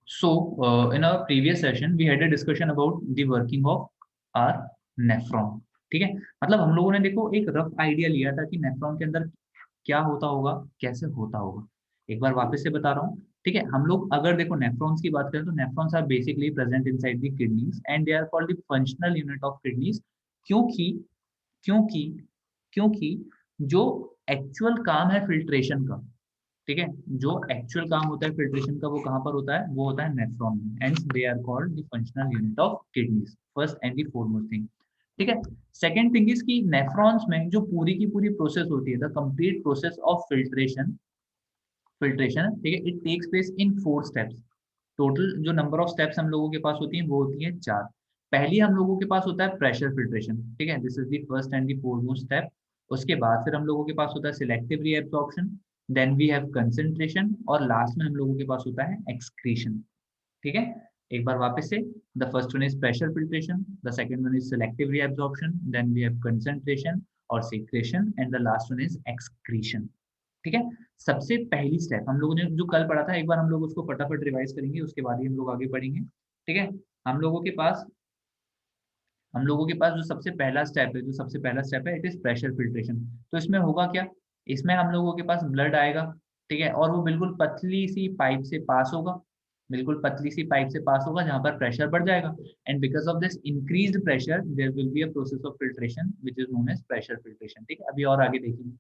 So, in our previous session, we had a discussion about the working of our nephron. ठीक है, मतलब हम लोगों ने देखो एक रफ आइडिया लिया था कि नेफ्रॉन के अंदर क्या होता होगा, कैसे होता होगा। एक बार वापस से बता रहा हूँ। ठीक है, हम लोग अगर देखो नेफ्रॉन्स की बात करें तो nephrons are basically present inside the kidneys and they are called the functional unit of kidneys. क्योंकि क्योंकि क्योंकि जो एक्चुअल काम है फिल्ट्रेशन का, ठीक है, जो एक्चुअल काम होता है फिल्ट्रेशन का वो कहाँ पर होता है, वो होता है नेफ्रॉन में, and they are called the functional unit of kidneys, first and the foremost thing. ठीक है, सेकंड थिंग इज कि नेफ्रॉन्स में जो पूरी की पूरी प्रोसेस होती है, the complete process of filtration, ठीक है, it takes place in 4 steps. Total जो नंबर ऑफ स्टेप्स हम लोगों के पास होती हैं वो होती है 4। पहली हम लोगों के पास होता है प्रेशर फिल्ट्रेशन, ठीक है, this is the first and the foremost step. उसके बाद फिर हम लोगों के पास होता है selective reabsorption, then we have concentration, और लास्ट में हम लोगों के पास होता है एक्सक्रीशन। ठीक है, एक बार वापस से, the first one is pressure filtration, the second one is selective reabsorption, then we have concentration और secretion, and the last one is excretion. ठीक है, सबसे पहली स्टेप हम लोगों ने जो कल पढ़ा था, एक बार हम लोग उसको फटाफट रिवाइज करेंगे, उसके बाद ही हम लोग आगे बढ़ेंगे। ठीक है, हम लोगों के पास हम लोगों के पास जो सबसे पहला स्टेप है, इट इज प्रेशर फिल्ट्रेशन। तो इसमें होगा क्या, इसमें हम लोगों के पास ब्लड आएगा, ठीक है, और वो बिल्कुल पतली सी पाइप से पास होगा, बिल्कुल पतली सी पाइप से पास होगा जहां पर प्रेशर बढ़ जाएगा, and because of this increased pressure there will be a process of filtration which is known as pressure filtration. ठीक है, अभी और आगे देखेंगे।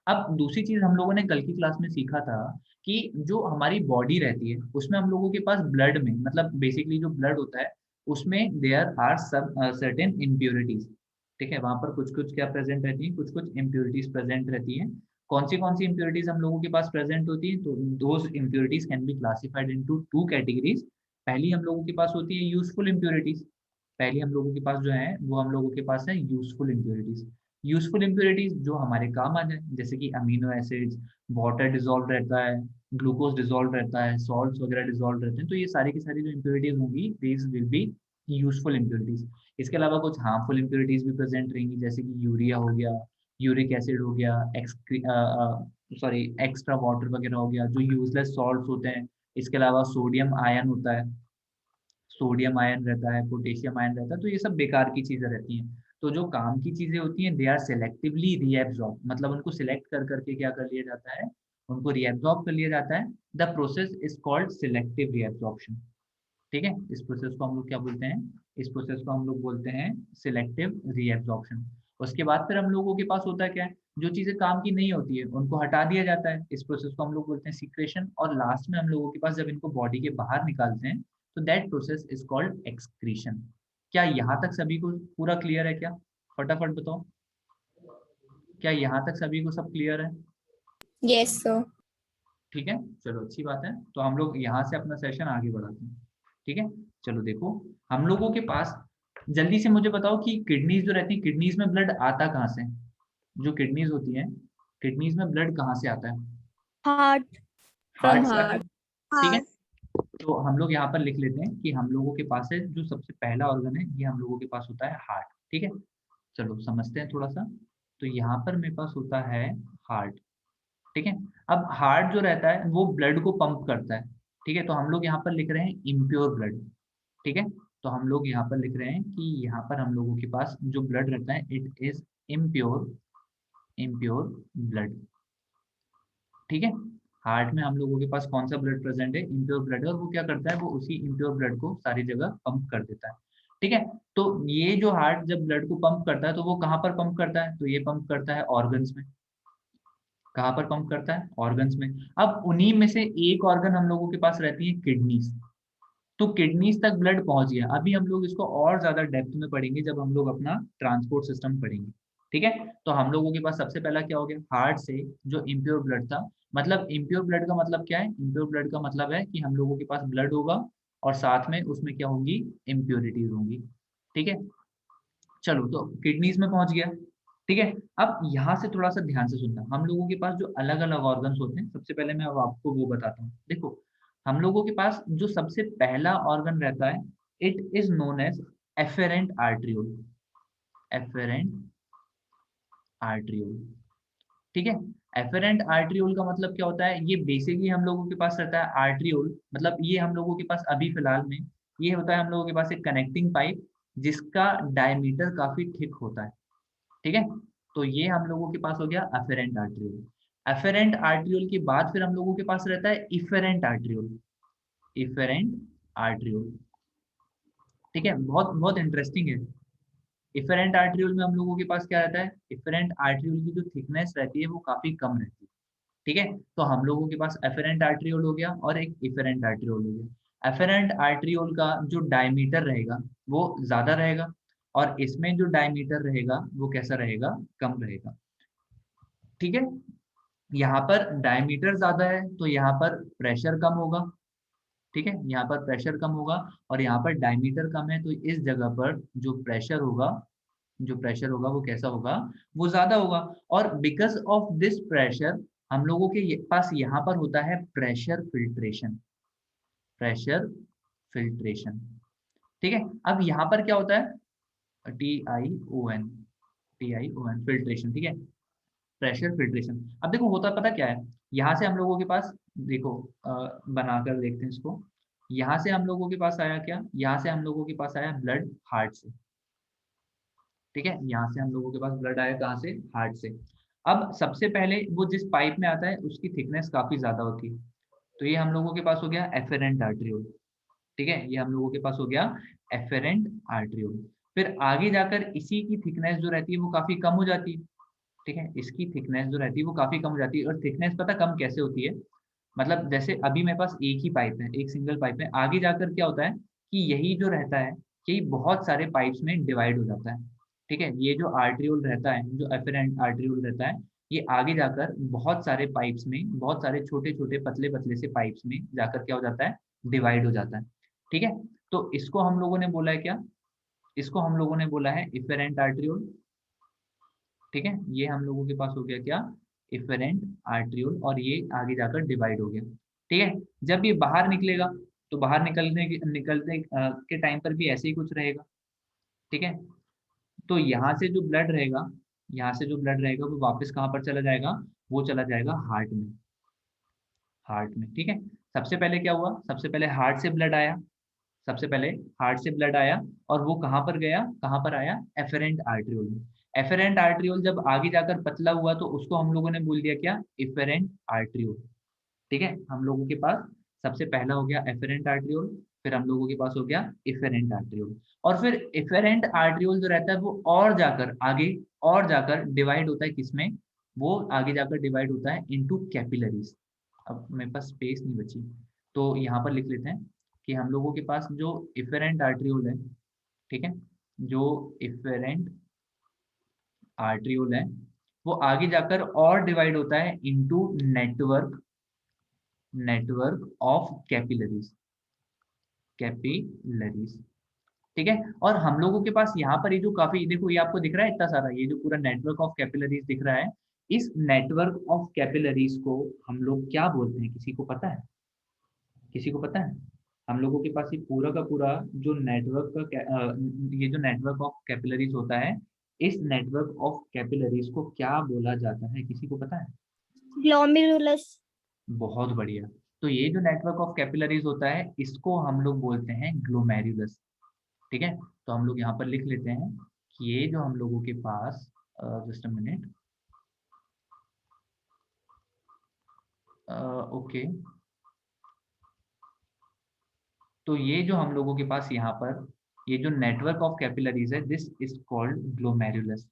अब दूसरी चीज हम लोगों ने कल की क्लास में सीखा था कि जो हमारी बॉडी रहती है उसमें हम लोगों के पास ब्लड में, मतलब बेसिकली जो ब्लड होता है उसमें देयर आर सब सर्टेन इम्प्योरिटीज। ठीक है, वहां पर कुछ कुछ क्या प्रेजेंट रहती है, कुछ कुछ इम्प्योरिटीज प्रेजेंट रहती हैं। कौन सी इम्प्योरिटीज हम लोगों के पास प्रेजेंट होती है, तो those impurities can be classified into 2 categories. पहली हम लोगों के पास होती है यूजफुल इम्प्योरिटीज। पहली हम लोगों के पास जो है वो हम लोगों के पास है यूजफुल इम्प्योरिटीज। यूजफुल इम्प्योरिटीज जो हमारे काम आ जाए, जैसे कि अमीनो एसिड्स, वाटर डिजोल्व रहता है, ग्लूकोज डिजोल्व रहता है, सॉल्ट्स वगैरह डिजोल्व रहते हैं, तो ये सारी की सारी जो इम्प्योरिटीज होंगी these will be useful impurities. इसके अलावा कुछ हार्मफुल इम्प्योरिटीज भी प्रेजेंट रहेंगी, जैसे कि यूरिया हो गया, यूरिक एसिड हो गया, एक्स्ट्रा वाटर वगैरह हो गया, जो यूजलेस सॉल्ट्स होते हैं। इसके अलावा सोडियम आयन होता है, सोडियम आयन रहता है, पोटेशियम आयन रहता है, तो ये सब बेकार की चीजें रहती हैं। तो जो काम की चीजें होती हैं दे आर सेलेक्टिवली रीएब्सॉर्ब, मतलब उनको सिलेक्ट कर करके क्या कर लिया जाता है, उनको रीएब्सॉर्ब कर लिया जाता है। The process is called selective reabsorption. ठीक है, इस प्रोसेस को हम लोग क्या बोलते हैं, इस प्रोसेस को हम लोग बोलते हैं सिलेक्टिव रीएब्सॉर्प्शन। उसके बाद फिर हम लोगों के पास होता है क्या है, जो चीजें काम की नहीं होती है उनको हटा दिया जाता है, इस प्रोसेस को हम लोग बोलते हैं सीक्रेशन। और लास्ट में हम लोगों के पास जब इनको बॉडी के बाहर निकालते हैं तो that process is called excretion. क्या यहाँ तक सभी को पूरा क्लियर है क्या, फटाफट बताओ, क्या यहाँ तक सभी को सब क्लियर है? Yes sir. ठीक है, चलो अच्छी बात है, तो हम लोग यहाँ से अपना सेशन आगे बढ़ाते हैं। ठीक है, चलो देखो, हम लोगों के पास जल्दी से मुझे बताओ कि किडनीज जो रहती है, किडनीज में ब्लड आता कहाँ से, जो किडनीज होती है, किडनीज में ब्लड कहाँ से आता है? हार्ट। हार्ट फ्रॉम से आता है। हार्ट। ठीक है, हार्ट। तो हम लोग यहाँ पर लिख लेते हैं कि हम लोगों के पास है जो सबसे पहला ऑर्गन है, ये हम लोगों के पास होता है हार्ट। ठीक है, चलो समझते हैं थोड़ा सा। तो यहाँ पर मेरे पास होता है हार्ट। ठीक है, अब हार्ट जो रहता है वो ब्लड को पंप करता है। ठीक है, तो हम लोग यहाँ पर लिख रहे हैं इम्प्योर ब्लड। ठीक है, तो हम लोग यहाँ पर लिख रहे हैं कि यहाँ पर हम लोगों के पास जो ब्लड रहता है it is impure, impure blood. ठीक है, हार्ट में हम लोगों के पास कौन सा ब्लड प्रेजेंट है, इम्प्योर ब्लड है, और वो क्या करता है, वो उसी इम्प्योर ब्लड को सारी जगह पंप कर देता है। ठीक है, तो ये जो हार्ट जब ब्लड को पंप करता है तो वो कहाँ पर पंप करता है, तो ये पंप करता है ऑर्गन्स में। कहाँ पर पंप करता है, ऑर्गन्स में। अब उन्हीं में से एक ऑर्गन हम लोगों के पास रहती है किडनीज। तो किडनीज तक ब्लड पहुंच गया, अभी हम लोग इसको और ज्यादा डेप्थ में पढ़ेंगे जब हम लोग अपना ट्रांसपोर्ट सिस्टम पढ़ेंगे। ठीक है, तो हम लोगों के पास सबसे पहला क्या हो गया, हार्ट से जो इम्प्योर ब्लड था, मतलब इम्प्योर ब्लड का मतलब क्या है, इम्प्योर ब्लड का मतलब है कि हम लोगों के पास ब्लड होगा और साथ में उसमें क्या होंगी, इम्प्योरिटीज होंगी। ठीक है, चलो तो किडनीज में पहुंच गया। ठीक है, अब यहाँ से थोड़ा सा ध्यान से सुनना, हम लोगों के पास जो अलग अलग ऑर्गन्स होते हैं, सबसे पहले मैं अब आपको वो बताता हूँ। देखो, हम लोगों के पास जो सबसे पहला ऑर्गन रहता है it is known as afferent arteriole, afferent arteriole. ठीक है, एफेरेंट आर्ट्रियोल का मतलब क्या होता है, ये बेसिकली हम लोगों के पास रहता है आर्ट्रियोल, मतलब ये हम लोगों के पास अभी फिलहाल में ये होता है हम लोगों के पास एक कनेक्टिंग पाइप जिसका डायमीटर काफी थिक होता है, ठीक है। तो ये हम लोगों के पास हो गया एफेरेंट आर्ट्रियोल। एफेरेंट आर्ट्रियोल के बाद फिर हम लोगों के पास रहता है इफेरेंट आर्ट्रियोल। इफेरेंट आर्ट्रियोल, ठीक है, बहुत बहुत इंटरेस्टिंग है। इफेरेंट आर्ट्रियोल में हम लोगों के पास क्या रहता है, इफेरेंट आर्ट्रियोल की जो थिकनेस रहती है वो काफी कम रहती है, ठीक है। तो हम लोगों के पास एफेरेंट आर्ट्रियोल हो गया और एक इफेरेंट आर्ट्रियोल हो गया। एफेरेंट आर्ट्रियोल का जो डायमीटर रहेगा वो ज्यादा रहेगा, और इसमें जो डायमीटर रहेगा वो कैसा रहेगा, कम रहेगा, ठीक है। यहाँ पर डायमीटर ज्यादा है तो यहाँ पर प्रेशर कम होगा, ठीक है, यहाँ पर प्रेशर कम होगा, और यहाँ पर डायमीटर कम है तो इस जगह पर जो प्रेशर होगा, जो प्रेशर होगा वो कैसा होगा, वो ज्यादा होगा। और बिकॉज ऑफ दिस प्रेशर हम लोगों के पास यहाँ पर होता है प्रेशर फिल्ट्रेशन। प्रेशर फिल्ट्रेशन, ठीक है। अब यहाँ पर क्या होता है, TION, TION फिल्ट्रेशन, ठीक है, प्रेशर फिल्ट्रेशन। अब देखो होता पता क्या है, यहाँ से हम लोगों के पास, देखो बनाकर देखते हैं इसको। यहाँ से हम लोगों के पास आया क्या, यहाँ से हम लोगों के पास आया ब्लड हार्ट से, ठीक है, यहाँ से हम लोगों के पास ब्लड आया कहाँ से, हार्ट से। अब सबसे पहले वो जिस पाइप में आता है उसकी थिकनेस काफी ज्यादा होती है, तो ये हम लोगों के पास हो गया एफेरेंट आर्ट्रियोल, ठीक है, ये हम लोगों के पास हो गया एफेरेंट आर्ट्रियोल। फिर आगे जाकर इसी की थिकनेस जो रहती है वो काफी कम हो जाती है, ठीक है, इसकी थिकनेस जो रहती है वो काफी कम हो जाती है। और थिकनेस पता कम कैसे होती है, मतलब जैसे अभी मेरे पास एक ही पाइप है, एक सिंगल पाइप है, आगे जाकर क्या होता है कि यही जो रहता है, यही बहुत सारे पाइप्स में डिवाइड हो जाता है, ठीक है। ये जो आर्ट्रियोल रहता है, जो एफेरेंट आर्ट्रियोल रहता है, ये आगे जाकर बहुत सारे पाइप्स में, बहुत सारे छोटे छोटे पतले पतले से पाइप्स में जाकर क्या हो जाता है, डिवाइड हो जाता है, ठीक है। तो इसको हम लोगों ने बोला है क्या, इसको हम लोगों ने बोला है इफेरेंट आर्ट्रियोल, ठीक है। ये हम लोगों के पास हो गया क्या, इफेरेंट आर्ट्रियोल, और ये आगे जाकर डिवाइड हो गया, ठीक है। जब ये बाहर निकलेगा तो बाहर निकलते के टाइम पर भी ऐसे ही कुछ रहेगा, ठीक है। तो यहाँ से जो ब्लड रहेगा, यहाँ से जो ब्लड रहेगा वो वापस कहाँ पर चला जाएगा, वो चला जाएगा हार्ट में, हार्ट में, ठीक है। सबसे पहले क्या हुआ, सबसे पहले हार्ट से ब्लड आया, सबसे पहले हार्ट से ब्लड आया, और वो कहाँ पर गया, कहाँ पर आया, एफेरेंट आर्ट्रियोल में। एफेरेंट आर्ट्रियोल जब आगे जाकर पतला हुआ तो उसको हम लोगों ने बोल दिया क्या, इफेरेंट आर्ट्रियोल, ठीक है। हम लोगों के पास सबसे पहला हो गया एफेरेंट आर्ट्रियोल, फिर हम लोगों के पास हो गया इफेरेंट आर्ट्रियोल, और फिर इफेरेंट आर्ट्रियोल जो रहता है वो और जाकर आगे, और जाकर डिवाइड होता है किसमें, वो आगे जाकर डिवाइड होता है इनटू कैपिलरीज। अब मेरे पास स्पेस नहीं बची, तो यहाँ पर लिख लेते हैं कि हम लोगों के पास जो इफेरेंट आर्ट्रियोल है, ठीक है, जो इफेरेंट आर्ट्रियोल है वो आगे जाकर और डिवाइड होता है into network, network of capillaries, capillaries, ठीक है। और हम लोगों के पास यहाँ पर ये जो काफी, देखो ये आपको दिख रहा है इतना सारा, ये जो पूरा नेटवर्क ऑफ कैपिलरीज दिख रहा है, इस नेटवर्क ऑफ कैपिलरीज को हम लोग क्या बोलते हैं, किसी को पता है, किसी को पता है। हम लोगों के पास ये पूरा का पूरा जो नेटवर्क का ये जो नेटवर्क ऑफ कैपिलरीज होता है, इस नेटवर्क ऑफ कैपिलरीज को क्या बोला जाता है, किसी को पता है। ग्लोमेरुलस। बहुत बढ़िया। तो ये जो नेटवर्क ऑफ कैपिलरीज होता है इसको हम लोग बोलते हैं ग्लोमेरुलस, ठीक है। तो हम लोग यहाँ पर लिख लेते हैं कि ये जो हम लोगों के पास, जस्ट अ मिनट, ओके, तो ये जो हम लोगों के पास यहाँ पर ये जो नेटवर्क ऑफ कैपिलरीज है, दिस इज कॉल्ड ग्लोमेरुलस,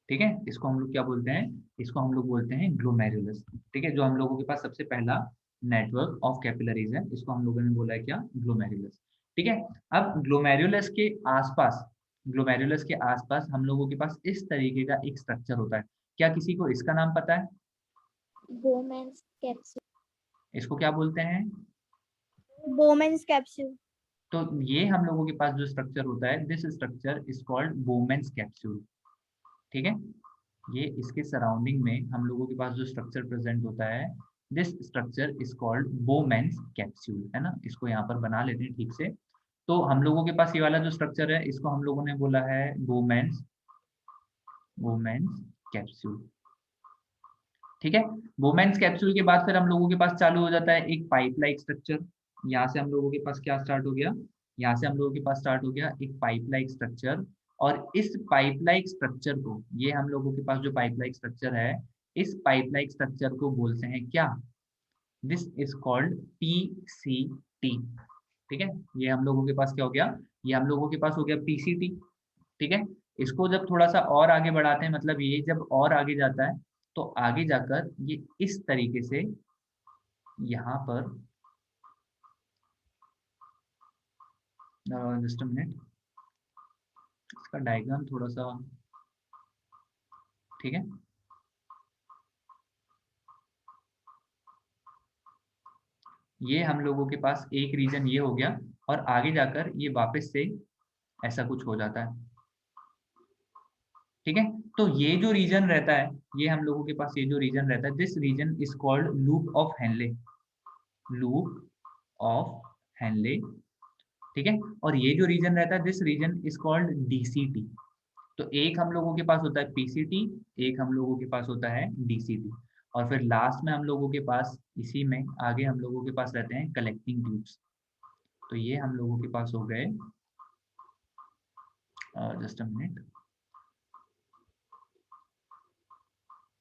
ठीक है। इसको हम लोग क्या बोलते हैं, इसको हम लोग बोलते हैं ग्लोमेरुलस, ठीक है। जो हम लोगों के पास सबसे पहला नेटवर्क ऑफ कैपिलरीज है इसको हम लोगों ने बोला है क्या, ग्लोमेरुलस, ठीक है। अब ग्लोमेरुलस के आसपास, ग्लोमेरुलस के आसपास हम लोगों के पास इस तरीके का एक स्ट्रक्चर होता है, क्या किसी को इसका नाम पता है, बोमेंस कैप्सूल। इसको क्या बोलते हैं। बोमेंस कैप्सूल। तो ये हम लोगों के पास जो स्ट्रक्चर होता है, this structure is called Bowman's capsule, ठीक है। ये इसके सराउंडिंग में हम लोगों के पास जो स्ट्रक्चर प्रेजेंट होता है, this structure is called Bowman's capsule, है ना। इसको यहाँ पर बना लेते हैं ठीक से। तो हम लोगों के पास ये वाला जो स्ट्रक्चर है इसको हम लोगों ने बोला है बोमेन्स, बोमेन्स कैप्सूल, ठीक है। बोमेंस कैप्सूल के बाद फिर हम लोगों के पास चालू हो जाता है एक पाइप लाइक स्ट्रक्चर। यहाँ से हम लोगों के पास क्या स्टार्ट हो गया, यहाँ से हम लोगों के पास स्टार्ट हो गया एक पाइप लाइक स्ट्रक्चर। और इस पाइप लाइक स्ट्रक्चर को, ये हम लोगों के पास जो पाइप लाइक स्ट्रक्चर है, इस पाइप लाइक स्ट्रक्चर को बोलते हैं क्या, दिस इज कॉल्ड पीसीटी। ठीक है, ये हम लोगों के पास क्या हो गया, ये हम लोगों के पास हो गया पीसीटी। ठीक है, इसको जब थोड़ा सा और आगे बढ़ाते हैं, मतलब ये जब और आगे जाता है तो आगे जाकर ये इस तरीके से यहाँ पर, जस्ट अ मिनट, इसका डायग्राम थोड़ा सा, ठीक है, ये हम लोगों के पास एक रीजन ये हो गया और आगे जाकर ये वापस से ऐसा कुछ हो जाता है। ठीक है, तो ये जो रीजन रहता है, ये हम लोगों के पास ये जो रीजन रहता है, this region is called loop of Henle, loop of Henle. ठीक है, और ये जो रीजन रहता है, this region is called DCT. तो एक हम लोगों के पास होता है पीसीटी, एक हम लोगों के पास होता है डीसीटी, और फिर लास्ट में हम लोगों के पास इसी में आगे हम लोगों के पास रहते हैं कलेक्टिंग ट्यूब्स। तो ये हम लोगों के पास हो गए, जस्ट अ मिनट,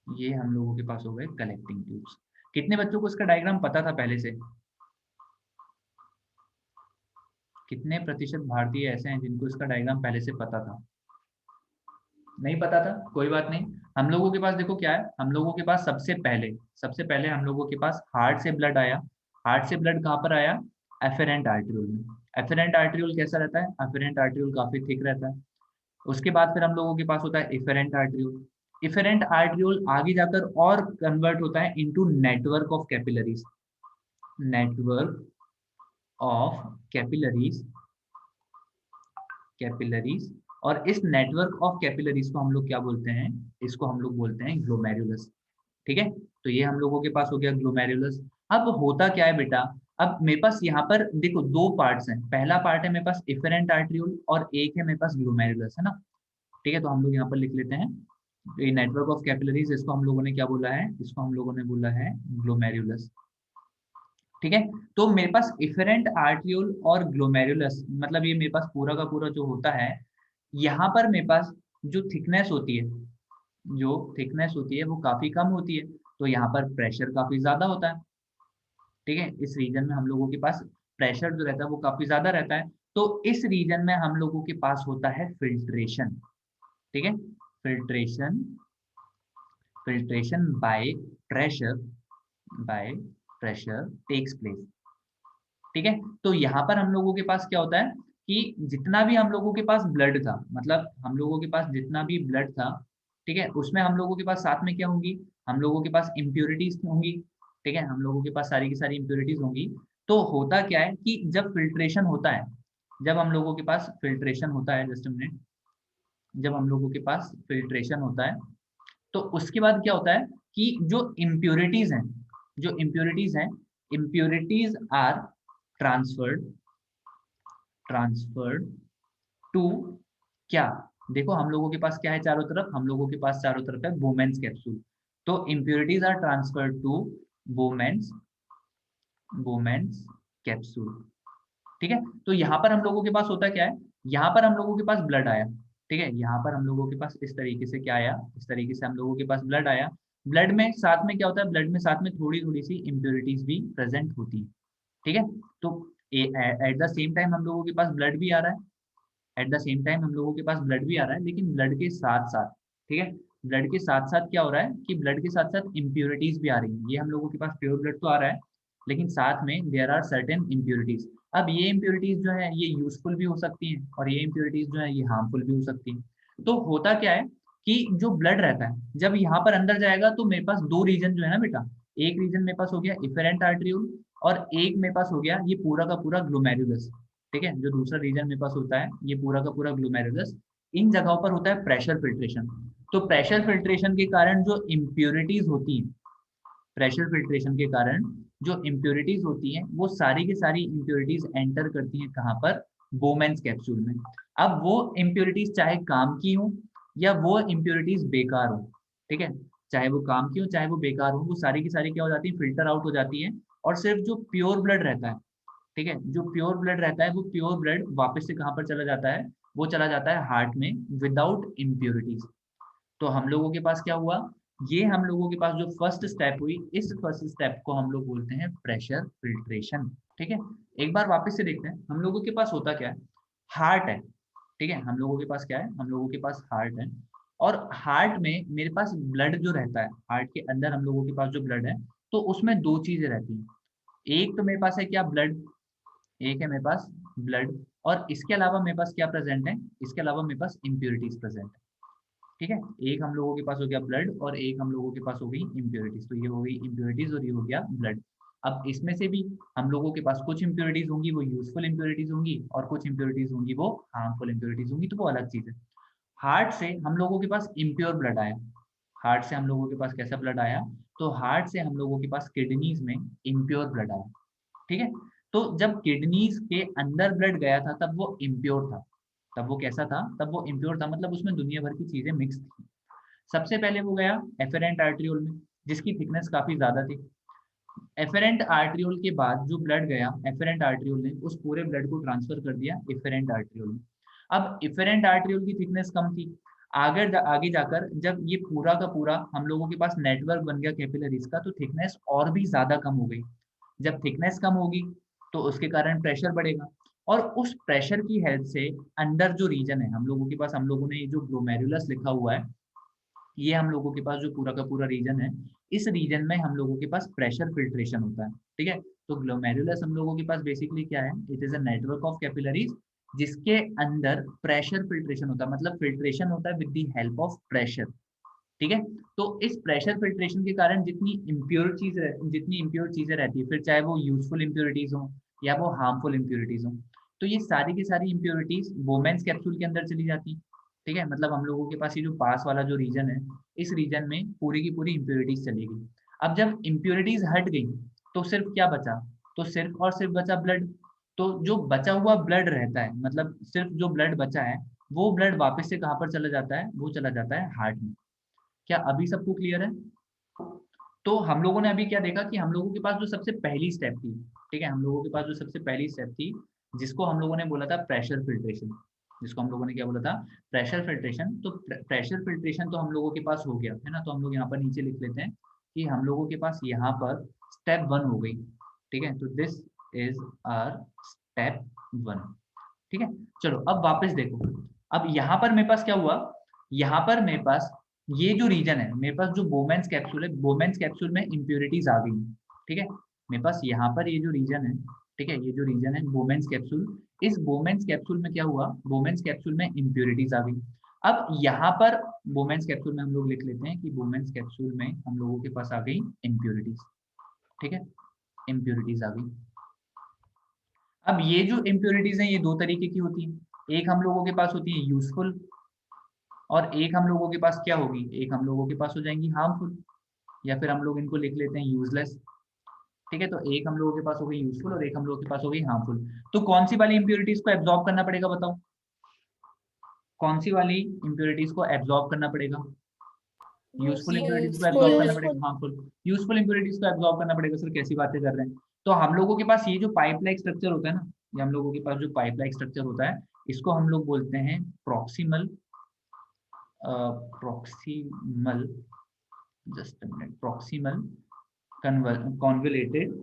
ये हम लोगों के पास हो गए कलेक्टिंग ट्यूब्स। कितने बच्चों को इसका डायग्राम पता था पहले से? कितने प्रतिशत भारतीय ऐसे हैं जिनको इसका डायग्राम पहले से पता था? नहीं पता था, कोई बात नहीं। हम लोगों के पास देखो क्या है, हम लोगों के पास सबसे पहले हम लोगों के पास हार्ट से ब्लड आया। हार्ट से ब्लड कहाँ पर आया? एफेरेंट आर्टरियोल में। एफेरेंट आर्टरियोल कैसा रहता है? एफेरेंट आर्टरियोल काफी थिक रहता है। उसके बाद फिर हम लोगों के पास होता है इफेरेंट आर्टरियोल। इफेरेंट आर्टरियोल आगे जाकर और कन्वर्ट होता है into network of capillaries, network of capillaries, capillaries. और इस नेटवर्क ऑफ कैपिलरीज को हम लोग क्या बोलते हैं? इसको हम लोग बोलते हैं ग्लोमेरुलस। ठीक है, तो ये हम लोगों के पास हो गया ग्लोमेरुलस। अब होता क्या है बेटा, अब मेरे पास यहाँ पर देखो दो पार्ट्स हैं। पहला पार्ट है मेरे पास इफेरेंट आर्टरियोल और एक है मेरे पास ग्लोमेरुलस, है ना। ठीक है, तो हम लोग यहाँ पर लिख लेते हैं ये नेटवर्क ऑफ कैपिलरीज, इसको हम लोगों ने क्या बोला है? इसको हम लोगों ने बोला है ग्लोमेरुलस। ठीक है, तो मेरे पास इफेरेंट आर्टियोल और ग्लोमेरुलस, मतलब ये मेरे पास पूरा का पूरा जो होता है, यहाँ पर मेरे पास जो थिकनेस होती है, जो थिकनेस होती है वो काफी कम होती है, तो यहाँ पर प्रेशर काफी ज्यादा होता है। ठीक है, इस रीजन में हम लोगों के पास प्रेशर जो रहता है वो काफी ज्यादा रहता है। तो इस रीजन में हम लोगों के पास होता है फिल्ट्रेशन। ठीक है, filtration, filtration pressure by pressure takes place. ठीक है, तो यहाँ पर हम लोगों के पास क्या होता है कि जितना भी हम लोगों के पास ब्लड था, मतलब हम लोगों के पास जितना भी ब्लड था, ठीक है, उसमें हम लोगों के पास साथ में क्या होंगी? हम लोगों के पास इम्प्योरिटीज होंगी। ठीक है, हम लोगों के पास सारी की सारी इम्प्योरिटीज होंगी। तो होता क्या है कि जब फिल्ट्रेशन होता है, जब हम लोगों के पास फिल्ट्रेशन होता है, जस्ट मिनट, जब हम लोगों के पास फिल्ट्रेशन होता है तो उसके बाद क्या होता है कि जो इम्प्योरिटीज हैं, जो इम्प्योरिटीज हैं, impurities are transferred, transferred to क्या? देखो हम लोगों के पास क्या है चारों तरफ? हम लोगों के पास चारों तरफ है बोमेंस कैप्सूल। तो impurities are transferred to Bowman's, Bowman's capsule. ठीक है, तो यहाँ पर हम लोगों के पास होता क्या है, यहाँ पर हम लोगों के पास ब्लड आया। ठीक है, यहाँ पर हम लोगों के पास इस तरीके से क्या आया, इस तरीके से हम लोगों के पास ब्लड आया। ब्लड में साथ में क्या होता है? ब्लड में साथ में थोड़ी थोड़ी सी इम्प्योरिटीज भी प्रेजेंट होती है। ठीक है, तो एट द सेम टाइम हम लोगों के पास ब्लड भी आ रहा है, एट द सेम टाइम हम लोगों के पास ब्लड भी आ रहा है, लेकिन ब्लड के साथ साथ, ठीक है, ब्लड के साथ साथ क्या हो रहा है कि ब्लड के साथ साथ इम्प्योरिटीज भी आ रही हैं। ये हम लोगों के पास प्योर ब्लड तो आ रहा है, लेकिन साथ में देयर आर सर्टेन इम्प्योरिटीज। अब ये इम्प्योरिटीज जो है ये यूजफुल भी हो सकती हैं और ये इम्प्योरिटीज जो है ये हार्मफुल भी हो सकती हैं। तो होता क्या है कि जो ब्लड रहता है जब यहाँ पर अंदर जाएगा तो मेरे पास दो रीजन जो है ना बेटा, एक रीजन मेरे पास हो गया इफेरेंट आर्टरियोल और एक मेरे पास हो गया ये पूरा का पूरा ग्लोमेरुलस। ठीक है, जो दूसरा रीजन मेरे पास होता है ये पूरा का पूरा ग्लोमेरुलस। इन जगहों पर होता है प्रेशर फिल्ट्रेशन। तो प्रेशर फिल्ट्रेशन के कारण जो इम्प्योरिटीज होती हैं, प्रेशर फिल्ट्रेशन के कारण जो इम्प्योरिटीज होती हैं वो सारी की सारी इम्प्योरिटीज एंटर करती हैं कहाँ पर? बोमेंस कैप्सूल में। अब वो इम्प्योरिटीज चाहे काम की हो या वो इम्प्योरिटीज बेकार हो, ठीक है, चाहे वो काम की हो चाहे वो बेकार हो, वो सारी की सारी क्या हो जाती है, फिल्टर आउट हो जाती है। और सिर्फ जो प्योर ब्लड रहता है, ठीक है, जो प्योर ब्लड रहता है वो प्योर ब्लड वापस से कहाँ पर चला जाता है, वो चला जाता है हार्ट में विदाउट इम्प्योरिटीज। तो हम लोगों के पास क्या हुआ, ये हम लोगों के पास जो फर्स्ट स्टेप हुई, इस फर्स्ट स्टेप को हम लोग बोलते हैं प्रेशर फिल्ट्रेशन। ठीक है, एक बार वापस से देखते हैं हम लोगों के पास होता क्या है, हार्ट है। ठीक है, हम लोगों के पास क्या है, हम लोगों के पास हार्ट है। और हार्ट में मेरे पास ब्लड जो रहता है, हार्ट के अंदर हम लोगों के पास जो ब्लड है, तो उसमें दो चीजें रहती हैं। एक तो मेरे पास है क्या, ब्लड, एक है मेरे पास ब्लड, और इसके अलावा मेरे पास क्या प्रेजेंट है, इसके अलावा मेरे पास इम्प्योरिटीज प्रेजेंट है। ठीक है, एक हम लोगों के पास हो गया ब्लड और एक हम लोगों के पास हो गई इम्प्योरिटीज। तो ये हो गई इम्प्योरिटीज और ये हो गया ब्लड। अब इसमें से भी हम लोगों के पास कुछ इम्प्योरिटीज होंगी वो यूजफुल इम्प्योरिटीज होंगी, और कुछ इम्प्योरिटीज होंगी वो हार्मफुल इम्प्योरिटीज होंगी, तो वो अलग चीज है। हार्ट से हम लोगों के पास इम्प्योर ब्लड आया, हार्ट से हम लोगों के पास कैसा ब्लड आया, तो हार्ट से हम लोगों के पास किडनीज में इम्प्योर ब्लड आया। ठीक है, तो जब किडनीज के अंदर ब्लड गया था तब वो इम्प्योर था, तब वो कैसा था, तब वो इम्प्योर था, मतलब उसमें दुनिया भर की चीजें मिक्स थी। सबसे पहले वो गया एफेरेंट आर्ट्रियोल में, जिसकी थिकनेस काफी ज्यादा थी। एफेरेंट आर्ट्रियोल के बाद जो ब्लड गया, एफेरेंट आर्ट्रियोल ने उस पूरे ब्लड को ट्रांसफर कर दिया इफेरेंट आर्ट्रियोल में। अब इफेरेंट आर्ट्रियोल की थिकनेस कम थी। आगे जाकर जब ये पूरा का पूरा हम लोगों के पास नेटवर्क बन गया कैपिलरीज का, तो थिकनेस और भी ज्यादा कम हो गई। जब थिकनेस कम होगी तो उसके कारण प्रेशर बढ़ेगा, और उस प्रेशर की हेल्प से अंदर जो रीजन है हम लोगों के पास, हम लोगों ने ये जो ग्लोमेरुलस लिखा हुआ है, ये हम लोगों के पास जो पूरा का पूरा रीजन है, इस रीजन में हम लोगों के पास प्रेशर फिल्ट्रेशन होता है। ठीक है, तो ग्लोमेरुलस हम लोगों के पास बेसिकली क्या है, it is a network of capillaries जिसके अंदर प्रेशर फिल्ट्रेशन होता है, मतलब फिल्ट्रेशन होता है with the help of pressure. ठीक है, तो इस प्रेशर फिल्ट्रेशन के कारण जितनी इम्प्योर चीजें रहती है, फिर चाहे वो यूजफुल इम्प्योरिटीज हो या वो हार्मफुल इम्प्योरिटीज हो, तो ये सारी की सारी इम्प्योरिटीज बोमेन्स कैप्सूल के अंदर चली जाती। ठीक है, मतलब हम लोगों के पास ये जो पास वाला जो रीजन है, इस रीजन में पूरी की पूरी इम्प्योरिटीज चली गई। अब जब इम्प्योरिटीज हट गई तो सिर्फ क्या बचा, तो सिर्फ और सिर्फ बचा ब्लड। तो जो बचा हुआ ब्लड रहता है, मतलब सिर्फ जो ब्लड बचा है, वो ब्लड वापस से कहाँ पर चला जाता है, वो चला जाता है हार्ट में। क्या अभी सबको क्लियर है? तो हम लोगों ने अभी क्या देखा कि हम लोगों के पास जो सबसे पहली स्टेप थी, ठीक है, हम लोगों के पास जो सबसे पहली स्टेप थी, जिसको हम लोगों ने बोला था प्रेशर फिल्ट्रेशन, जिसको हम लोगों ने क्या बोला था, प्रेशर फिल्ट्रेशन। तो प्रेशर फिल्ट्रेशन तो हम लोगों के पास हो गया है ना, तो हम लोग यहाँ पर नीचे लिख लेते हैं कि हम लोगों के पास यहाँ पर स्टेप 1 हो गई। ठीक है, तो दिस इज आर स्टेप 1। ठीक है, चलो अब वापस देखो। अब यहाँ पर मेरे पास क्या हुआ, यहाँ पर मेरे पास ये जो रीजन है, मेरे पास जो बोमेन्स कैप्सूल है, बोमेन्स कैप्सूल में इम्प्योरिटीज आ गई। ठीक है, मेरे पास यहाँ पर ये जो रीजन है, ठीक है, ये जो रीजन है बोमेन्स कैप्सूल, इस बोमेन्स कैप्सूल में क्या हुआ, बोमेन्स कैप्सूल में इम्प्योरिटीज आ गई। अब यहाँ पर बोमेन्स कैप्सूल में हम लोग लिख लेते हैं कि बोमेन्स कैप्सूल में हम लोगों के पास आ गई इम्प्योरिटीज। ठीक है, इम्प्योरिटीज आ गई। अब ये जो इम्प्योरिटीज हैं ये दो तरीके की होती है, एक हम लोगों के पास होती है यूजफुल, और एक हम लोगों के पास क्या होगी, एक हम लोगों के पास हो जाएंगी हार्मफुल, या फिर हम लोग इनको लिख लेते हैं यूजलेस। ठीक है, तो एक हम लोगों के पास हो गई यूजफुल और एक हम लोगों के पास हो गई हार्मफुल। तो कौन सी वाली इंप्योरिटीज को एब्जॉर्ब करना पड़ेगा, बताओ, कौन सी वाली इंप्योरिटीज को एब्जॉर्ब करना पड़ेगा? यूजफुल इंप्योरिटीज को एब्जॉर्ब करना यूजफुल। पड़ेगा, हार्मफुल, यूजफुल इंप्योरिटीज को एब्जॉर्ब करना पड़ेगा। सर कैसी बातें कर रहे हैं, तो हम लोगों के पास ये जो पाइप लाइक स्ट्रक्चर होता है ना, ये हम लोगों के पास जो पाइप लाइक स्ट्रक्चर होता है, इसको हम लोग बोलते हैं proximal, proximal, just minute, proximal convoluted,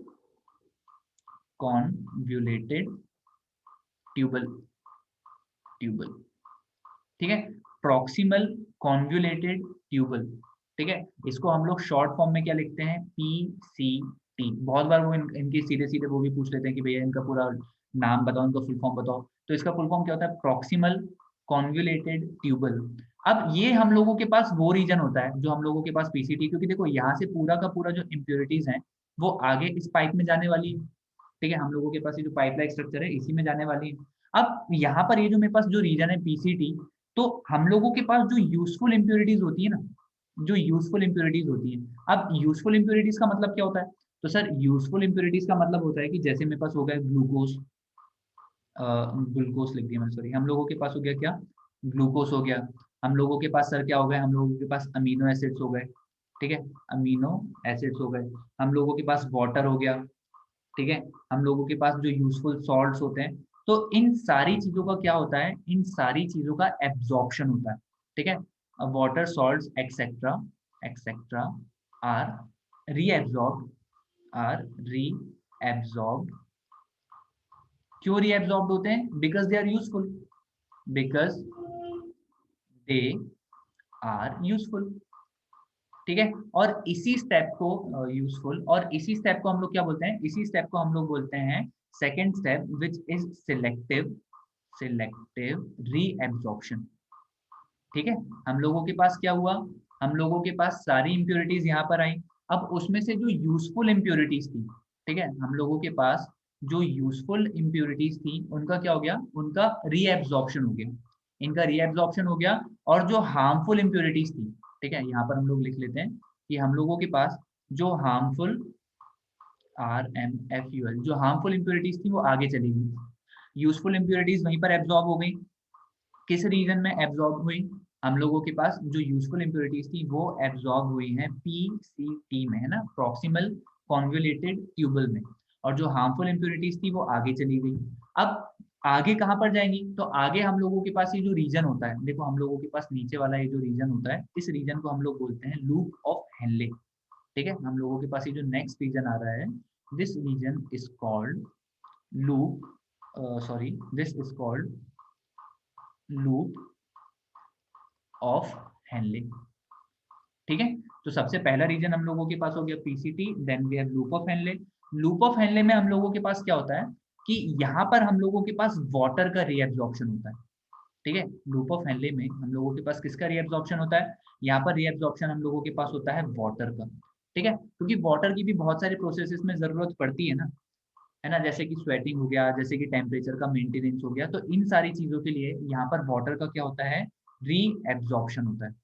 convoluted tubule, tubule. ठीक है, प्रॉक्सिमल कॉन्वुलेटेड ट्यूबल। ठीक है, इसको हम लोग शॉर्ट फॉर्म में क्या लिखते हैं, PCT। बहुत बार वो इनकी सीधे सीधे वो भी पूछ लेते हैं कि भैया इनका पूरा नाम बताओ, इनका फुल फॉर्म बताओ। तो इसका फुल फॉर्म क्या होता है, प्रॉक्सिमल कॉन्वुलेटेड ट्यूबल। अब ये हम लोगों के पास वो रीजन होता है जो हम लोगों के पास PCT, क्योंकि देखो यहाँ से पूरा का पूरा जो इम्प्योरिटीज है वो आगे इस पाइप में जाने वाली है। ठीक है, हम लोगों के पास ये जो पाइप लाइक स्ट्रक्चर है इसी में जाने वाली है। अब यहाँ पर ये जो मेरे पास जो रीजन है PCT, तो हम लोगों के पास जो यूजफुल इम्प्योरिटीज होती है ना, जो यूजफुल इम्प्योरिटीज होती है, अब यूजफुल इम्प्योरिटीज का मतलब क्या होता है, तो सर यूजफुल इम्प्योरिटीज का मतलब होता है कि जैसे मेरे पास हो गया ग्लूकोज, ग्लूकोज लिख दिया मैंने, सॉरी, हम लोगों के पास हो गया क्या, ग्लूकोज हो गया। हम लोगों के पास सर क्या हो गया, हम लोगों के पास अमीनो एसिड्स हो गए। ठीक है, अमीनो एसिड्स हो गए, हम लोगों के पास वाटर हो गया, ठीक है, हम लोगों के पास जो यूजफुल सॉल्ट्स होते हैं। तो इन सारी चीजों का क्या होता है, इन सारी चीजों का एब्जॉर्प्शन होता है, ठीक है। Water, salts etcetera etcetera are reabsorbed, are reabsorbed. क्यों रीएब्जॉर्ब्ड होते हैं? Because they are useful, because they are useful, ठीक है। और इसी स्टेप को यूजफुल, और इसी स्टेप को हम लोग क्या बोलते हैं, इसी स्टेप को हम लोग बोलते हैं second step, which is selective, selective reabsorption, ठीक है। हम लोगों के पास क्या हुआ, हम लोगों के पास सारी इंप्योरिटीज यहाँ पर आई। अब उसमें से जो यूजफुल इंप्योरिटीज थी, ठीक है, हम लोगों के पास जो यूजफुल इंप्योरिटीज थी उनका क्या हो गया, उनका रीएब्जॉर्प्शन हो गया, इनका रीएब्जॉर्प्शन हो गया। और जो हार्मफुल इंप्योरिटीज थी, ठीक है, यहाँ पर हम लोग लिख लेते हैं कि हम लोगों के पास जो हार्मफुल, RMFUL, जो हार्मफुल इंप्योरिटीज थी वो आगे चली गई, यूजफुल इंप्योरिटीज वहीं पर एब्जॉर्ब हो गई। किस रीजन में एब्जॉर्ब हुई, हम लोगों के पास जो यूजफुल इंप्योरिटीज थी वो एब्जॉर्ब हुई हैं PCT में, है ना, प्रॉक्सिमल कॉन्वोल्यूटेड ट्यूबल में। और जो हार्मफुल इंप्योरिटीज थी वो आगे चली गई। अब आगे कहाँ पर जाएंगी, तो आगे हम लोगों के पास ये जो रीजन होता है, देखो हम लोगों के पास नीचे वाला ये जो रीजन होता है, इस रीजन को हम लोग बोलते हैं लूप ऑफ हेनले, ठीक है। हम लोगों के पास ये जो नेक्स्ट रीजन आ रहा है, this region is called loop, sorry, this is called loop of Henle, ठीक है। तो सबसे पहला रीजन हम लोगों के पास हो गया PCT, then we have loop of Henle. Loop of Henle में हम लोगों के पास क्या होता है कि यहाँ पर हम लोगों के पास वाटर का रीएब्जॉर्प्शन होता है, ठीक है। लूप ऑफ हेनले में हम लोगों के पास किसका रीएब्जॉर्प्शन होता है, यहाँ पर रीएब्जॉर्प्शन हम लोगों के पास होता है वाटर का, ठीक है, क्योंकि वाटर की भी बहुत सारे प्रोसेसेस में जरूरत पड़ती है ना, जैसे कि स्वेटिंग हो गया, जैसे कि टेम्परेचर का मेंटेनेंस हो गया। तो इन सारी चीजों के लिए यहाँ पर वाटर का क्या होता है, रीएब्जॉर्प्शन होता है,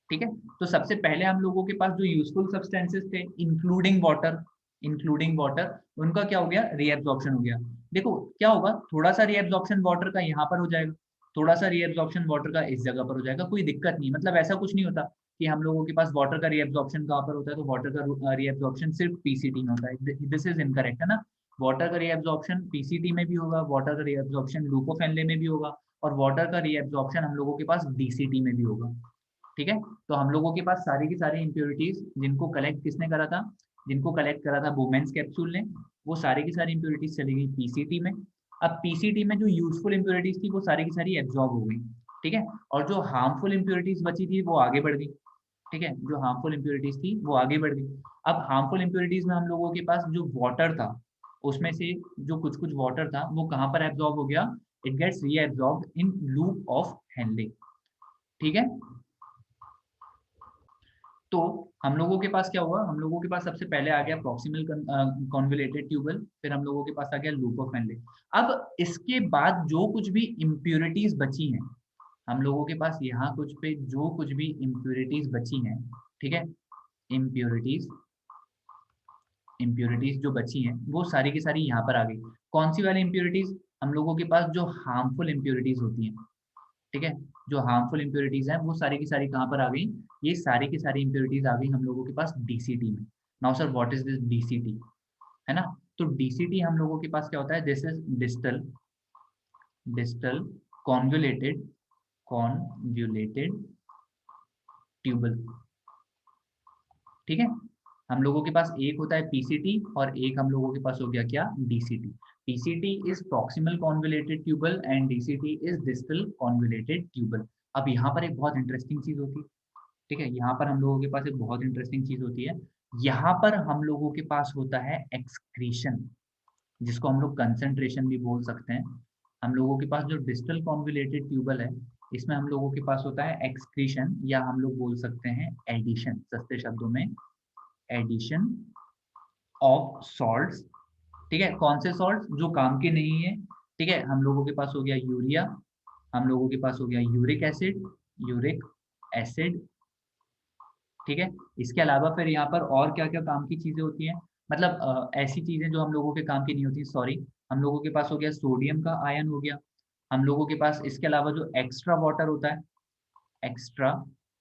ठीक है। तो सबसे पहले हम लोगों के पास जो यूजफुल सब्सटेंसेस थे, इंक्लूडिंग वाटर, इंक्लूडिंग वाटर, उनका क्या हो गया, रीएब्जॉर्प्शन हो गया। देखो क्या होगा, थोड़ा सा रीएब्जॉर्प्शन वाटर का यहाँ पर हो जाएगा, थोड़ा सा रीएब्जॉर्प्शन वाटर का इस जगह पर हो जाएगा, कोई दिक्कत नहीं, मतलब ऐसा कुछ नहीं होता कि हम लोगों के पास वाटर का रीएब्जॉर्प्शन कहाँ पर होता है, तो वाटर का रीएब्जॉर्प्शन सिर्फ PCT में होता है। दिस इज इनकरेक्ट, है ना। वाटर का रीएब्जॉर्प्शन PCT में भी होगा, वाटर का रीएब्जॉर्प्शन लूप ऑफ हेनले में भी होगा, और वाटर का रीएब्जॉर्प्शन हम लोगों के पास DCT में भी होगा, ठीक है। तो हम लोगों के पास सारी की सारी इंप्योरिटीज जिनको कलेक्ट किसने करा था, जिनको कलेक्ट करा था बोमेन्स कैप्सूल ने, वो सारी की सारी इंप्योरिटीज चली गई PCT में। अब PCT में जो यूजफुल इंप्योरिटीज थी वो सारी की सारी एब्जॉर्ब हो गई, ठीक है। और जो हार्मफुल इंप्योरिटीज बची थी वो आगे बढ़ गई, ठीक है, जो हार्मफुल इंप्योरिटीज थी वो आगे बढ़ गई। अब हार्मफुल इंप्योरिटीज में हम लोगों के पास जो वाटर था, उसमें से जो कुछ कुछ वाटर था वो कहाँ पर एब्जॉर्ब हो गया, it gets reabsorbed in loop of Henle, ठीक है। तो हम लोगों के पास क्या हुआ, हम लोगों के पास सबसे पहले आ गया प्रॉक्सिमल कॉन्वोल्यूटेड ट्यूबल, फिर हम लोगों के पास आ गया लूप ऑफ हेनले। अब इसके बाद जो कुछ भी इम्प्योरिटीज बची हैं, हम लोगों के पास यहाँ कुछ पे जो कुछ भी इम्प्योरिटीज बची हैं, ठीक है, इम्प्योरिटीज, इम्प्योरिटीज जो बची हैं वो सारी की सारी यहाँ पर आ गई। कौन सी वाली इम्प्योरिटीज, हम लोगों के पास जो हार्मफुल इम्प्योरिटीज होती हैं, ठीक है, जो हार्मफुल इंप्योरिटीज हैं वो सारी की सारी कहाँ पर आ गई, ये सारी की सारी इंप्योरिटीज आ गई हम लोगों के पास DCT में। Now sir what is this DCT, है ना। तो DCT हम लोगों के पास क्या होता है, this is distal, distal convoluted, convoluted tubule, ठीक है। हम लोगों के पास एक होता है PCT और एक हम लोगों के पास हो गया क्या, DCT। PCT is proximal convoluted tubule and DCT is distal convoluted tubule. अब यहाँ पर एक बहुत इंटरेस्टिंग चीज होती है, ठीक है, यहाँ पर हम लोगों के पास एक बहुत इंटरेस्टिंग चीज होती है, यहाँ पर हम लोगों के पास होता है एक्सक्रीशन, जिसको हम लोग कंसंट्रेशन भी बोल सकते हैं। हम लोगों के पास जो डिस्टल कॉन्वुलेटेड ट्यूबल है, इसमें हम लोगों के पास होता है एक्सक्रीशन, या हम लोग बोल सकते हैं एडिशन, सस्ते शब्दों में एडिशन ऑफ सॉल्ट्स, ठीक है। कौन से सॉल्ट, जो काम के नहीं है, ठीक है। हम लोगों के पास हो गया यूरिया, हम लोगों के पास हो गया यूरिक एसिड, यूरिक एसिड, ठीक है। इसके अलावा फिर यहाँ पर और क्या क्या काम की चीजें होती हैं, मतलब ऐसी चीजें जो हम लोगों के काम की नहीं होती, सॉरी, हम लोगों के पास हो गया सोडियम का आयन हो गया, हम लोगों के पास इसके अलावा जो एक्स्ट्रा वाटर होता है, एक्स्ट्रा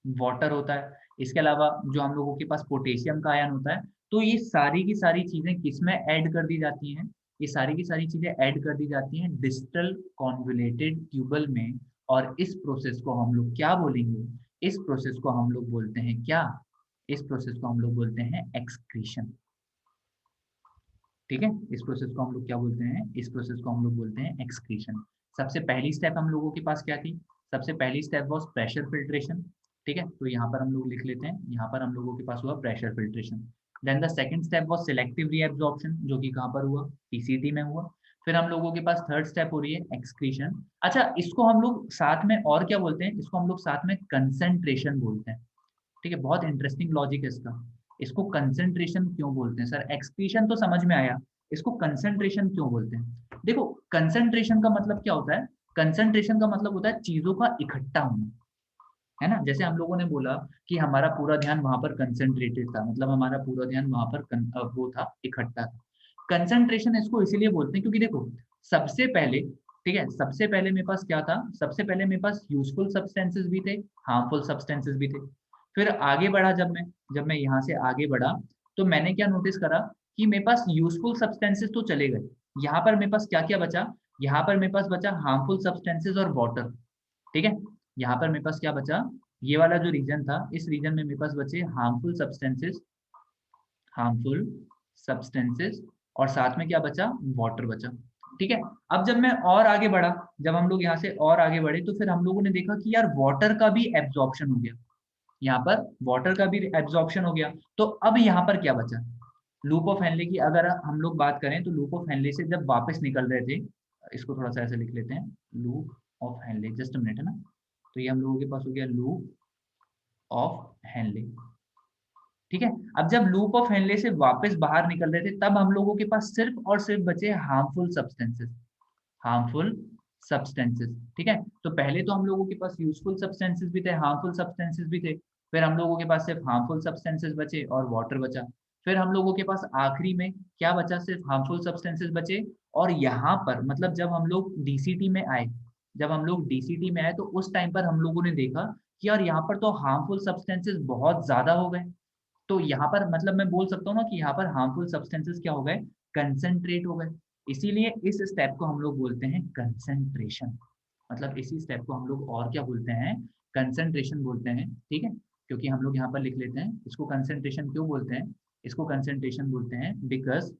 वाटर होता है, इसके अलावा जो हम लोगों के पास पोटेशियम का आयन होता है, तो ये सारी की सारी चीजें किसमें ऐड कर दी जाती हैं? ये सारी की सारी चीजें ऐड कर दी जाती हैं डिस्टल कॉन्वोल्यूटेड ट्यूबल में, और इस प्रोसेस को हम लोग क्या बोलेंगे? इस प्रोसेस को हम लोग बोलते हैं क्या? इस प्रोसेस को हम लोग बोलते हैं एक्सक्रीशन। ठीक है, इस प्रोसेस को हम लोग क्या बोलते हैं? इस प्रोसेस को हम लोग बोलते हैं एक्सक्रीशन। सबसे पहली स्टेप हम लोगों के पास क्या थी? सबसे पहली स्टेप वाज प्रेशर फिल्ट्रेशन। ठीक है, तो यहाँ पर हम लोग लिख लेते हैं, यहाँ पर हम लोगों के पास हुआ pressure filtration. Then the second step was selective reabsorption, जो कि कहाँ पर हुआ? पीसीटी में हुआ। फिर हम लोगों के पास थर्ड स्टेप हो रही है एक्सक्रीशन। अच्छा, इसको हम लोग साथ में और क्या बोलते हैं? इसको हम लोग साथ में कंसंट्रेशन बोलते हैं। ठीक है, बहुत इंटरेस्टिंग लॉजिक है इसका। इसको कंसंट्रेशन क्यों बोलते हैं सर? एक्सक्रीशन तो समझ में आया, इसको कंसंट्रेशन क्यों बोलते हैं? देखो, कंसंट्रेशन का मतलब क्या होता है? कंसंट्रेशन का मतलब होता है चीजों का इकट्ठा होना, है ना? जैसे हम लोगों ने बोला कि हमारा पूरा ध्यान वहां पर कंसंट्रेटेड था, मतलब हमारा पूरा ध्यान वहां पर वो था, इकट्ठा था। कंसंट्रेशन इसको इसीलिए बोलते हैं क्योंकि देखो, सबसे पहले, ठीक है, सबसे पहले मेरे पास क्या था? सबसे पहले मेरे पास यूजफुल सब्सटेंसेस भी थे, हार्मफुल सब्सटेंसेस भी थे। फिर आगे बढ़ा, जब मैं यहाँ से आगे बढ़ा, तो मैंने क्या नोटिस करा कि मेरे पास यूजफुल सब्सटेंसेस तो चले गए। यहाँ पर मेरे पास क्या क्या बचा? यहाँ पर मेरे पास बचा हार्मफुल सब्सटेंसेस और वाटर। ठीक है, यहाँ पर मेरे पास क्या बचा? ये वाला जो रीजन था, इस रीजन में मेरे पास बचे हार्मफुल सब्सटेंसेस, हार्मफुल सब्सटेंसेस, और साथ में क्या बचा? वाटर बचा। ठीक है, अब जब मैं और आगे बढ़ा, जब हम लोग यहाँ से और आगे बढ़े, तो फिर हम लोगों ने देखा कि यार वाटर का भी एब्जॉर्प्शन हो गया। यहाँ पर वाटर का भी एब्जॉर्प्शन हो गया। तो अब यहाँ पर क्या बचा? लूप ऑफ हेनले की अगर हम लोग बात करें, तो लूप ऑफ हेनले से जब वापस निकल रहे थे, इसको थोड़ा सा ऐसे लिख लेते हैं, loop of Henley, just minute, है ना? तो ये हम लोगों के पास हो गया लूप ऑफ हेनले। ठीक है, अब जब लूप ऑफ हेनले से वापस बाहर निकल रहे थे, तब हम लोगों के पास सिर्फ और सिर्फ बचे हार्मफुल सब्सटेंसेस, हार्मफुल सब्सटेंसेस। ठीक है, तो पहले तो हम लोगों के पास यूजफुल सब्सटेंसेस भी थे, हार्मफुल सब्सटेंसेस भी थे। फिर हम लोगों के पास सिर्फ हार्मफुल सब्सटेंसेस बचे और वाटर बचा। फिर हम लोगों के पास आखिरी में क्या बचा? सिर्फ हार्मफुल सब्सटेंसेस बचे। और यहाँ पर मतलब जब हम लोग डीसीटी में आए, जब हम लोग डीसीटी में आए, तो उस टाइम पर हम लोगों ने देखा कि यार यहाँ पर तो हार्मफुल सब्सटेंसेस बहुत ज्यादा हो गए। तो यहाँ पर मतलब मैं बोल सकता हूँ ना कि यहाँ पर हार्मफुल सब्सटेंसेस क्या हो गए? कंसंट्रेट हो गए। इसीलिए इस स्टेप को हम लोग बोलते हैं कंसंट्रेशन। मतलब इसी स्टेप को हम लोग और क्या बोलते हैं? कंसंट्रेशन बोलते हैं। ठीक है, क्योंकि हम लोग यहाँ पर लिख लेते हैं, इसको कंसंट्रेशन क्यों बोलते हैं? इसको कंसंट्रेशन बोलते हैं because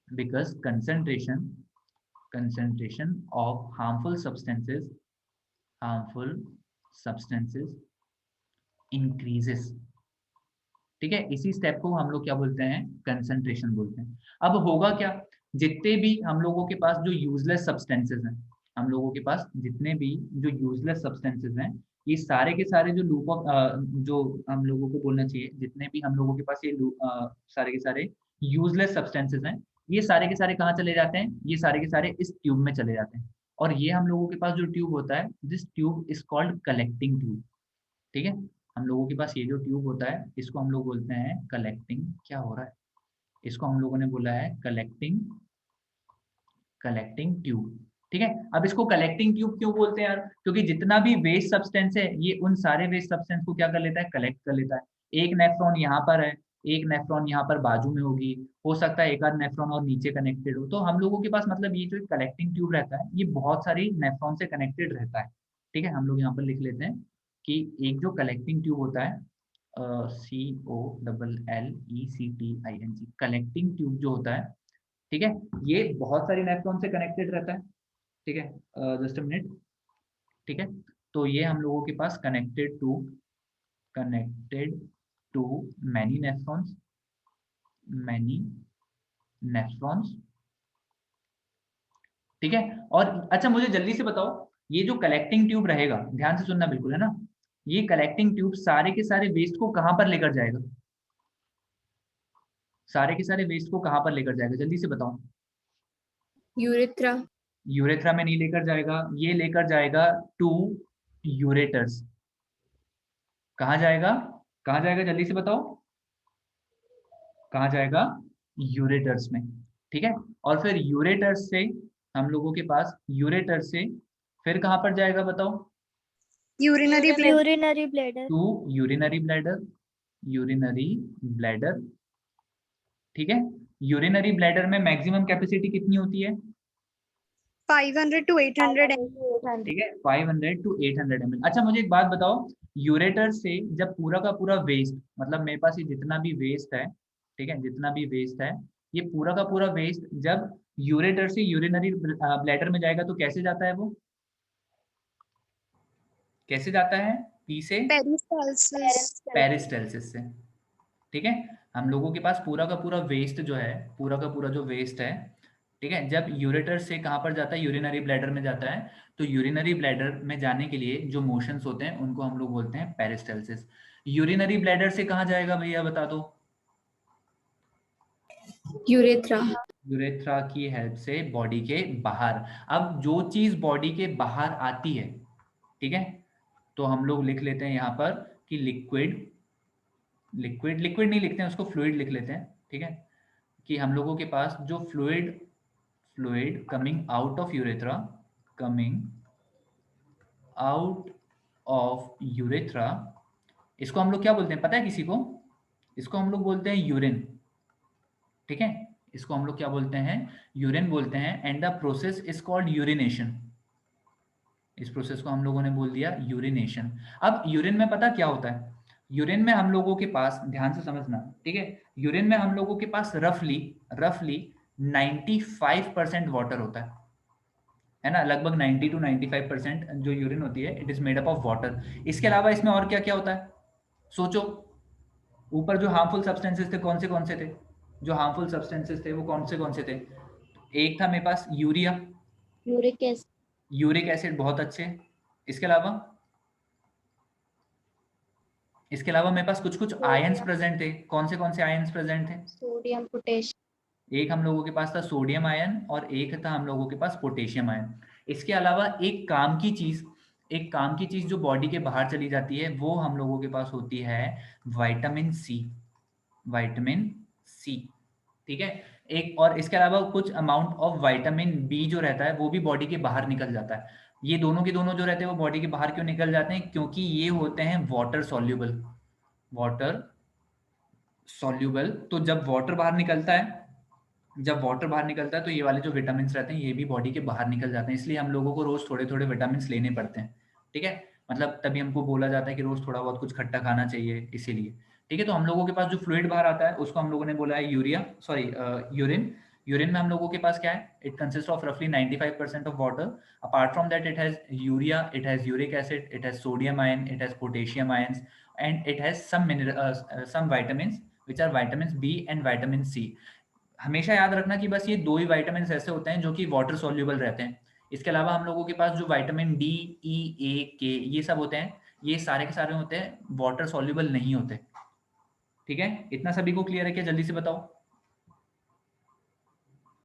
because concentration of harmful substances increases. ठीक है, इसी स्टेप को हम लोग क्या बोलते हैं? कंसंट्रेशन बोलते हैं। अब होगा क्या? जितने भी हम लोगों के पास जो यूजलेस सब्सटेंसेस हैं, हम लोगों के पास जितने भी जो यूजलेस सब्सटेंसेस हैं, ये सारे के सारे जो लूप ऑफ जो हम लोगों को बोलना चाहिए, जितने भी हम लोगों के पास ये सारे के सारे यूजलेस सब्सटेंसेस हैं, ये सारे के सारे कहाँ चले जाते हैं? ये सारे के सारे इस ट्यूब में चले जाते हैं। और ये हम लोगों के पास जो ट्यूब होता है, this tube is called collecting tube. ठीक है, हम लोगों के पास ये जो ट्यूब होता है, इसको हम लोग बोलते हैं कलेक्टिंग, क्या हो रहा है? इसको हम लोगों ने बोला है कलेक्टिंग, कलेक्टिंग ट्यूब। ठीक है, अब इसको कलेक्टिंग ट्यूब क्यों बोलते हैं यार? क्योंकि जितना भी वेस्ट सब्सटेंस है, ये उन सारे वेस्ट सब्सटेंस को क्या कर लेता है? कलेक्ट कर लेता है। एक नेफ्रॉन यहाँ पर है, एक नेफ्रॉन यहाँ पर बाजू में होगी, हो सकता है एक आध नेफ्रॉन और नीचे कनेक्टेड हो। तो हम लोगों के पास मतलब ये जो कलेक्टिंग ट्यूब रहता है, ये बहुत सारी नेफ्रॉन से कनेक्टेड रहता है। ठीक है, हम लोग यहाँ पर लिख लेते हैं कि एक जो कलेक्टिंग ट्यूब होता है, COLLECTING, कलेक्टिंग ट्यूब जो होता है, ठीक है, ये बहुत सारी नेफ्रॉन से कनेक्टेड रहता है। ठीक है, जस्ट अ मिनट। ठीक है, तो ये हम लोगों के पास connected to many nephrons, many nephrons. ठीक है, और अच्छा मुझे जल्दी से बताओ, ये जो कलेक्टिंग ट्यूब रहेगा, ध्यान से सुनना बिल्कुल, है ना? ये कलेक्टिंग ट्यूब सारे के सारे वेस्ट को कहाँ पर लेकर जाएगा? सारे के सारे वेस्ट को कहाँ पर लेकर जाएगा? जल्दी से बताओ। यूरेथ्रा। यूरेथ्रा में नहीं लेकर जाएगा, ये लेकर जाएगा टू यूरेटर्स। कहाँ जाएगा? कहाँ जाएगा? जल्दी से बताओ, कहाँ जाएगा? यूरेटर्स में। ठीक है, और फिर यूरेटर्स से हम लोगों के पास, यूरेटर्स से फिर कहाँ पर जाएगा बताओ? Urinary bladder, urinary bladder, 2 urinary bladder, urinary bladder, ठीक है। यूरिनरी ब्लैडर में मैक्सिमम कैपेसिटी कितनी होती है? 500 to 800 ठीक है, 500 to 800 ml। अच्छा मुझे एक बात बताओ, यूरेटर से जब पूरा का पूरा वेस्ट, मतलब मेरे पास ये जितना भी वेस्ट है, ठीक है, जितना भी वेस्ट है, ये पूरा का पूरा वेस्ट जब यूरेटर से यूरिनरी ब्लैडर में जाएगा तो कैसे जाता है वो? कैसे जाता है? पी से पेरिस्टालसिस, पेरिस्टालसिस से, ठीक है। हम लोगों के पास पूरा का पूरा वेस्ट जो है, पूरा का पूरा जो वेस्ट है, ठीक है, जब यूरेटर से कहाँ पर जाता है? यूरिनरी ब्लैडर में जाता है। तो यूरिनरी ब्लैडर में जाने के लिए जो मोशंस होते हैं उनको हम लोग बोलते हैं पेरिस्टालसिस। यूरिनरी ब्लैडर से कहाँ जाएगा भैया बता दो? यूरेथ्रा, यूरेथ्रा की हेल्प से बॉडी के बाहर। अब जो चीज बॉडी के बाहर आती है, ठीक है, तो हम लोग लिख लेते हैं यहाँ पर कि लिक्विड, लिक्विड, लिक्विड नहीं लिखते हैं उसको, फ्लूइड लिख लेते हैं, ठीक है, कि हम लोगों के पास जो fluid, fluid coming out of urethra, coming out of urethra, इसको हम लोग क्या बोलते हैं पता है किसी को? इसको हम लोग बोलते हैं यूरिन, ठीक है, इसको हम लोग क्या बोलते हैं? यूरिन बोलते हैं। And the process is called urination. इस प्रोसेस को हम लोगों ने बोल दिया यूरिनेशन। अब यूरिन में पता क्या होता है? यूरिन में हम लोगों के पास, ध्यान से समझना, ठीक है, यूरिन में हम लोगों के पास रफली रफली 95% वाटर होता है ना, लगभग 90 to 95% जो यूरिन होती है it is made up of water. इसके अलावा इसमें और क्या क्या होता है सोचो? ऊपर जो हार्मफुल सब्सटेंसेस थे कौन से थे? जो हार्मफुल सब्सटेंसेस थे वो कौन से थे? एक था मेरे पास urea, uric acid, uric acid, बहुत अच्छे। इसके अलावा, इसके अलावा मेरे पास कुछ कुछ आयंस प्रेजेंट थे। कौन से आयंस प्रेजेंट थे? सोडियम, पोटेशियम, एक हम लोगों के पास था सोडियम आयन और एक था हम लोगों के पास पोटेशियम आयन। इसके अलावा एक काम की चीज, एक काम की चीज जो बॉडी के बाहर चली जाती है वो हम लोगों के पास होती है विटामिन सी, विटामिन सी, ठीक है। एक और इसके अलावा कुछ अमाउंट ऑफ विटामिन बी जो रहता है वो भी बॉडी के बाहर निकल जाता है। ये दोनों के दोनों जो रहते हैं वो बॉडी के बाहर क्यों निकल जाते हैं? क्योंकि ये होते हैं वाटर सॉल्युबल, वाटर सॉल्युबल। तो जब वाटर बाहर निकलता है, जब वाटर बाहर निकलता है तो ये वाले जो विटामिन रहते हैं ये भी बॉडी के बाहर निकल जाते हैं। इसलिए हम लोगों को रोज थोड़े थोड़े विटामिन लेने पड़ते हैं, ठीक है। मतलब तभी हमको बोला जाता है कि रोज थोड़ा बहुत कुछ खट्टा खाना चाहिए, इसीलिए, ठीक है। तो हम लोगों के पास जो फ्लूइड बाहर आता है उसको हम लोगों ने बोला है यूरिया, सॉरी यूरिन। यूरिन में हम लोगों के पास क्या है? इट कंसिस्ट ऑफ रफली 95% of water. Apart from that it has urea, it has uric acid, it has sodium ion, it has potassium ions and it has some vitamin which are vitamins B and vitamin C। हमेशा याद रखना कि बस ये दो ही vitamin ऐसे होते हैं जो कि वाटर सॉल्युबल रहते हैं। इसके अलावा हम लोगों के पास जो विटामिन डी, ई, ए, के, ये सब होते हैं, ये सारे के सारे होते हैं वाटर सॉल्युबल नहीं होते, ठीक है। इतना सभी को क्लियर है क्या? जल्दी से बताओ।